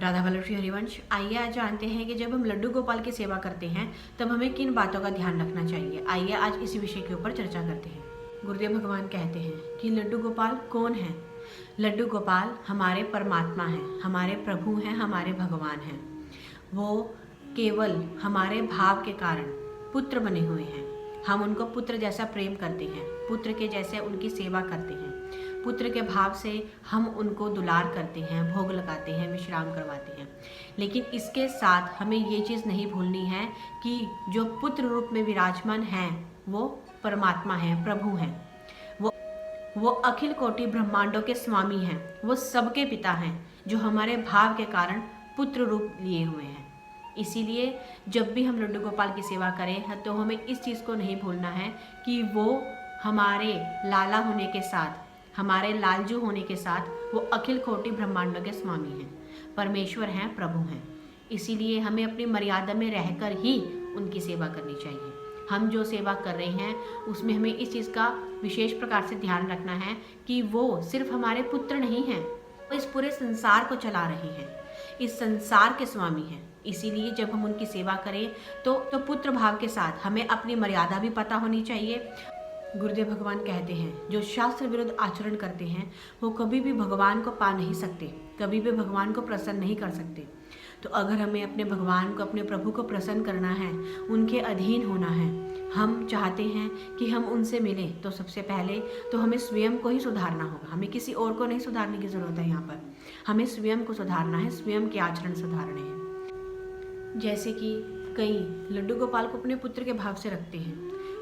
राधा वल्लभ श्री हरिवंश। आइए आज जानते हैं कि जब हम लड्डू गोपाल की सेवा करते हैं तब हमें किन बातों का ध्यान रखना चाहिए। आइए आज इसी विषय के ऊपर चर्चा करते हैं। गुरुदेव भगवान कहते हैं कि लड्डू गोपाल कौन है। लड्डू गोपाल हमारे परमात्मा हैं, हमारे प्रभु हैं, हमारे भगवान हैं। वो केवल हमारे भाव के कारण पुत्र बने हुए हैं। हम उनको पुत्र जैसा प्रेम करते हैं, पुत्र के जैसे उनकी सेवा करते हैं। पुत्र के भाव से हम उनको दुलार करते हैं, भोग लगाते हैं, विश्राम करवाते हैं। लेकिन इसके साथ हमें ये चीज़ नहीं भूलनी है कि जो पुत्र रूप में विराजमान हैं वो परमात्मा हैं, प्रभु हैं। वो अखिल कोटि ब्रह्मांडों के स्वामी हैं, वो सबके पिता हैं, जो हमारे भाव के कारण पुत्र रूप लिए हुए हैं। इसीलिए जब भी हम लड्डू गोपाल की सेवा करें तो हमें इस चीज़ को नहीं भूलना है कि वो हमारे लाला होने के साथ, हमारे लालजू होने के साथ वो अखिल कोटि ब्रह्मांडों के स्वामी हैं, परमेश्वर हैं, प्रभु हैं। इसीलिए हमें अपनी मर्यादा में रहकर ही उनकी सेवा करनी चाहिए। हम जो सेवा कर रहे हैं उसमें हमें इस चीज़ का विशेष प्रकार से ध्यान रखना है कि वो सिर्फ हमारे पुत्र नहीं हैं, वो इस पूरे संसार को चला रहे हैं, इस संसार के स्वामी हैं। इसीलिए जब हम उनकी सेवा करें तो पुत्र भाव के साथ हमें अपनी मर्यादा भी पता होनी चाहिए। गुरुदेव भगवान कहते हैं जो शास्त्र विरुद्ध आचरण करते हैं वो कभी भी भगवान को पा नहीं सकते, कभी भी भगवान को प्रसन्न नहीं कर सकते। तो अगर हमें अपने भगवान को, अपने प्रभु को प्रसन्न करना है, उनके अधीन होना है, हम चाहते हैं कि हम उनसे मिलें, तो सबसे पहले तो हमें स्वयं को ही सुधारना होगा। हमें किसी और को नहीं सुधारने की ज़रूरत है। यहाँ पर हमें स्वयं को सुधारना है, स्वयं के आचरण सुधारने हैं। जैसे कि कई लड्डू गोपाल को अपने पुत्र के भाव से रखते हैं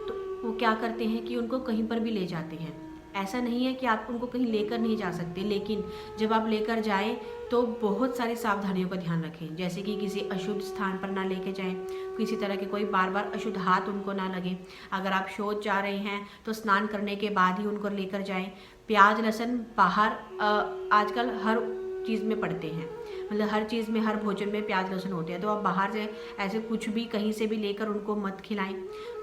तो वो क्या करते हैं कि उनको कहीं पर भी ले जाते हैं। ऐसा नहीं है कि आप उनको कहीं लेकर नहीं जा सकते, लेकिन जब आप लेकर जाएं तो बहुत सारी सावधानियों का ध्यान रखें। जैसे कि किसी अशुद्ध स्थान पर ना लेके जाएं, किसी तरह के कोई बार बार अशुद्ध हाथ उनको ना लगे। अगर आप शौच जा रहे हैं तो स्नान करने के बाद ही उनको लेकर जाएं। प्याज लहसुन बाहर आजकल हर चीज़ में पड़ते हैं, मतलब हर चीज़ में, हर भोजन में प्याज लहसुन होते हैं, तो आप बाहर से ऐसे कुछ भी कहीं से भी लेकर उनको मत खिलाएं।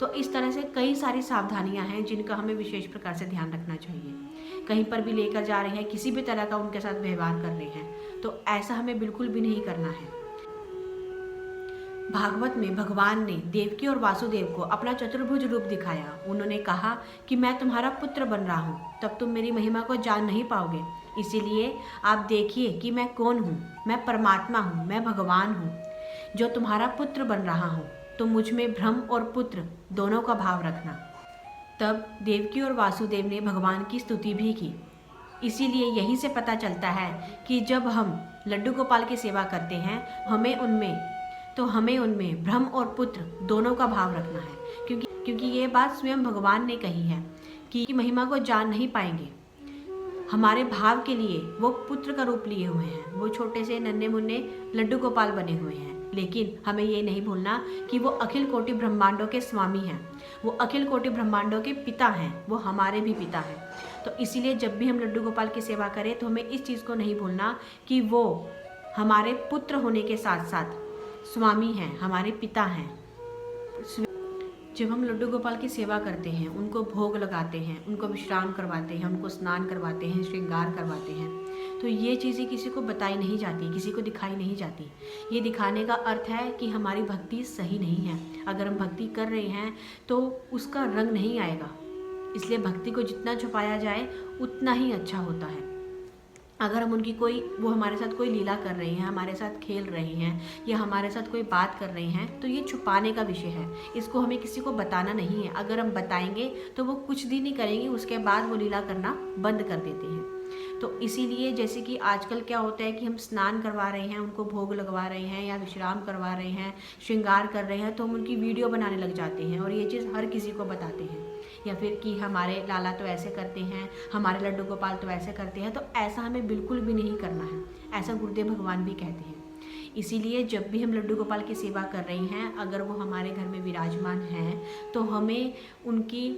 तो इस तरह से कई सारी सावधानियां हैं जिनका हमें विशेष प्रकार से ध्यान रखना चाहिए। कहीं पर भी लेकर जा रहे हैं, किसी भी तरह का उनके साथ व्यवहार कर रहे हैं तो ऐसा हमें बिल्कुल भी नहीं करना है। भागवत में भगवान ने देवकी और वासुदेव को अपना चतुर्भुज रूप दिखाया। उन्होंने कहा कि मैं तुम्हारा पुत्र बन रहा हूँ, तब तुम मेरी महिमा को जान नहीं पाओगे। इसीलिए आप देखिए कि मैं कौन हूँ। मैं परमात्मा हूँ, मैं भगवान हूँ जो तुम्हारा पुत्र बन रहा हूँ। तो मुझ में ब्रह्म और पुत्र दोनों का भाव रखना। तब देवकी और वासुदेव ने भगवान की स्तुति भी की। इसीलिए यहीं से पता चलता है कि जब हम लड्डू गोपाल की सेवा करते हैं हमें उनमें ब्रह्म और पुत्र दोनों का भाव रखना है, क्योंकि ये बात स्वयं भगवान ने कही है कि महिमा को जान नहीं पाएंगे। हमारे भाव के लिए वो पुत्र का रूप लिए हुए हैं, वो छोटे से नन्हे मुन्ने लड्डू गोपाल बने हुए हैं। लेकिन हमें ये नहीं भूलना कि वो अखिल कोटि ब्रह्मांडों के स्वामी हैं, वो अखिल कोटि ब्रह्मांडों के पिता हैं, वो हमारे भी पिता हैं। तो इसीलिए जब भी हम लड्डू गोपाल की सेवा करें तो हमें इस चीज़ को नहीं भूलना कि वो हमारे पुत्र होने के साथ साथ स्वामी हैं, हमारे पिता हैं। जब हम लड्डू गोपाल की सेवा करते हैं, उनको भोग लगाते हैं, उनको विश्राम करवाते हैं, उनको स्नान करवाते हैं, श्रृंगार करवाते हैं, तो ये चीज़ें किसी को बताई नहीं जाती, किसी को दिखाई नहीं जाती। ये दिखाने का अर्थ है कि हमारी भक्ति सही नहीं है। अगर हम भक्ति कर रहे हैं तो उसका रंग नहीं आएगा। इसलिए भक्ति को जितना छुपाया जाए उतना ही अच्छा होता है। अगर हम वो हमारे साथ कोई लीला कर रहे हैं, हमारे साथ खेल रहे हैं या हमारे साथ कोई बात कर रहे हैं तो ये छुपाने का विषय है, इसको हमें किसी को बताना नहीं है। अगर हम बताएंगे तो वो कुछ दिन ही करेंगे, उसके बाद वो लीला करना बंद कर देते हैं। तो इसीलिए जैसे कि आजकल क्या होता है कि हम स्नान करवा रहे हैं, उनको भोग लगवा रहे हैं या विश्राम करवा रहे हैं, श्रृंगार कर रहे हैं, तो हम उनकी वीडियो बनाने लग जाते हैं और ये चीज़ हर किसी को बताते हैं। या फिर कि हमारे लाला तो ऐसे करते हैं, हमारे लड्डू गोपाल तो ऐसे करते हैं। तो ऐसा हमें बिल्कुल भी नहीं करना है, ऐसा गुरुदेव भगवान भी कहते हैं। इसीलिए जब भी हम लड्डू गोपाल की सेवा कर रहे हैं, अगर वो हमारे घर में विराजमान हैं तो हमें उनकी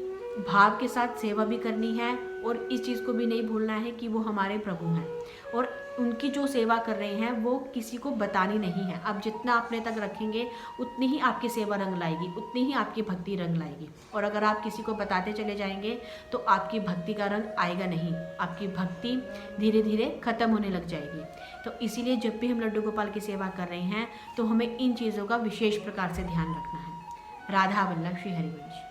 भाव के साथ सेवा भी करनी है और इस चीज़ को भी नहीं भूलना है कि वो हमारे प्रभु हैं और उनकी जो सेवा कर रहे हैं वो किसी को बतानी नहीं है। आप जितना अपने तक रखेंगे उतनी ही आपकी सेवा रंग लाएगी, उतनी ही आपकी भक्ति रंग लाएगी। और अगर आप किसी को बताते चले जाएंगे तो आपकी भक्ति का रंग आएगा नहीं, आपकी भक्ति धीरे धीरे खत्म होने लग जाएगी। तो तो इसीलिए जब भी हम लड्डू गोपाल की सेवा कर रहे हैं तो हमें इन चीज़ों का विशेष प्रकार से ध्यान रखना है। राधा वल्लभ श्री हरिवंश।